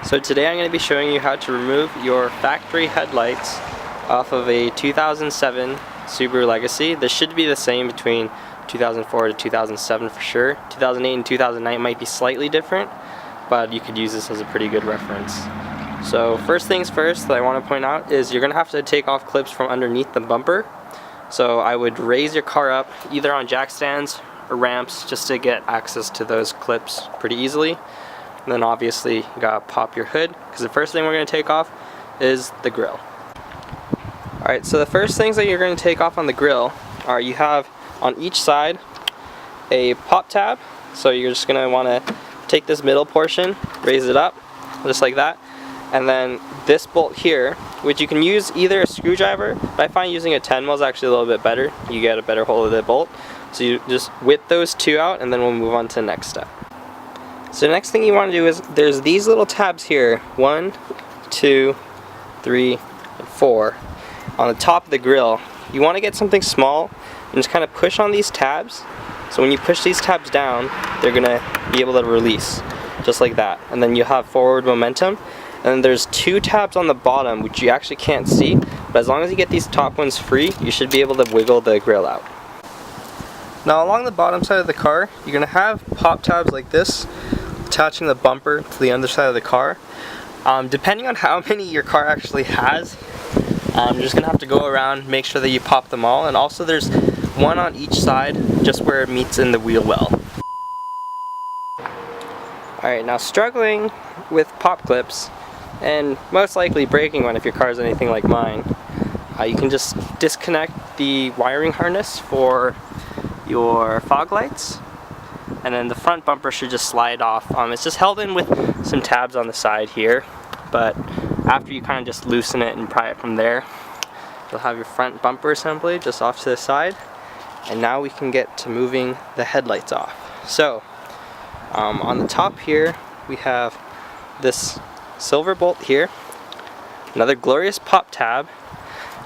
So today I'm going to be showing you how to remove your factory headlights off of a 2007 Subaru Legacy. This should be the same between 2004 to 2007 for sure. 2008 and 2009 might be slightly different, but you could use this as a pretty good reference. So first things first that I want to point out is you're going to have to take off clips from underneath the bumper. So I would raise your car up either on jack stands or ramps just to get access to those clips pretty easily. And then obviously you gotta pop your hood, because the first thing we're going to take off is the grill. Alright, so the first things that you're going to take off on the grill are, you have on each side a pop tab. So you're just going to want to take this middle portion, raise it up just like that, and then this bolt here, which you can use either a screwdriver, but I find using a 10 mil is actually a little bit better. You get a better hold of the bolt. So you just whip those two out, and then we'll move on to the next step. So the next thing you want to do is, there's these little tabs here, 1, 2, 3, and 4 on the top of the grill. You want to get something small and just kind of push on these tabs. So when you push these tabs down, they're going to be able to release, just like that. And then you have forward momentum. And then there's two tabs on the bottom, which you actually can't see, but as long as you get these top ones free, you should be able to wiggle the grill out. Now along the bottom side of the car, you're going to have pop tabs like this, attaching the bumper to the underside of the car. Depending on how many your car actually has, you're just going to have to go around, make sure that you pop them all, and also there's one on each side, just where it meets in the wheel well. Alright, now struggling with pop clips, and most likely breaking one if your car is anything like mine, you can just disconnect the wiring harness for your fog lights, and then the front bumper should just slide off. It's just held in with some tabs on the side here, but after you kind of just loosen it and pry it from there, you'll have your front bumper assembly just off to the side. And now we can get to moving the headlights off. So on the top here we have this silver bolt here, another glorious pop tab,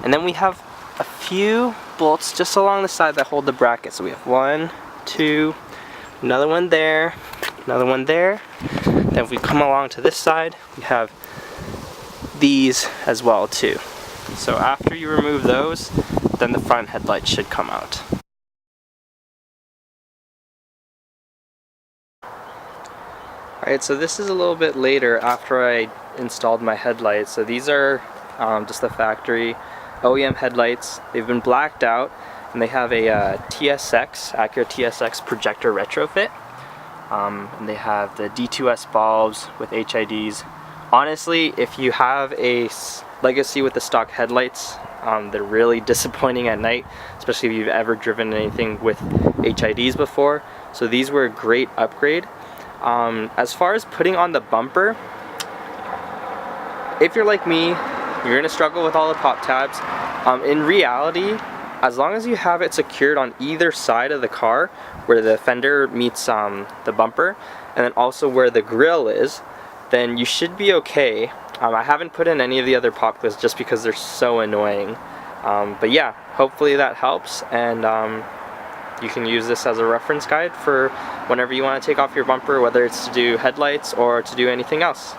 and then we have a few bolts just along the side that hold the bracket. So we have 1, 2, another one there, another one there. Then if we come along to this side, we have these as well too. So after you remove those, then the front headlight should come out. Alright, so this is a little bit later after I installed my headlights. So these are just the factory OEM headlights. They've been blacked out, and they have a TSX, Acura TSX Projector retrofit. And they have the D2S bulbs with HIDs. Honestly, if you have a Legacy with the stock headlights, they're really disappointing at night, especially if you've ever driven anything with HIDs before. So these were a great upgrade. As far as putting on the bumper, if you're like me, you're going to struggle with all the pop tabs. In reality, as long as you have it secured on either side of the car, where the fender meets the bumper, and then also where the grill is, then you should be okay. I haven't put in any of the other pop clips just because they're so annoying. But yeah, hopefully that helps, and you can use this as a reference guide for whenever you want to take off your bumper, whether it's to do headlights or to do anything else.